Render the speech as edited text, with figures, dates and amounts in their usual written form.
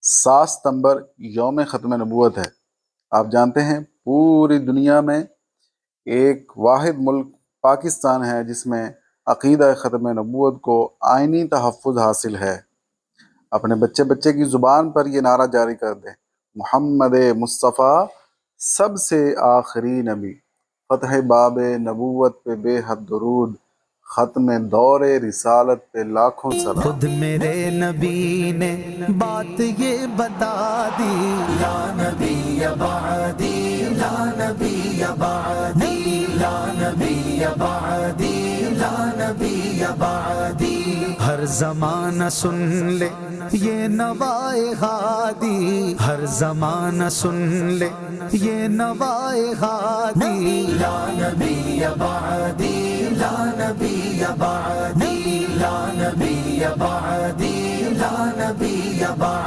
7 ستمبر یوم ختم نبوت ہے۔ آپ جانتے ہیں پوری دنیا میں ایک واحد ملک پاکستان ہے جس میں عقیدہ ختم نبوت کو آئینی تحفظ حاصل ہے۔ اپنے بچے بچے کی زبان پر یہ نعرہ جاری کر دیں، محمد مصطفیٰ سب سے آخری نبی، فتح باب نبوت پہ بے حد درود، ختم دور رسالت پہ لاکھوں سلام۔ خود میرے نبی نے بات یہ بتا دی، لا نبی بعدی، لا نبی بعدی، لا نبی بعدی، لا نبی بعدی۔ ہر زمانہ سن لے یہ نوائے ہادی، ہر زمانہ سن لے یہ نوائے ہادی، لا نبی بعدی، لا نبی بعدی، لا نبی بعدی۔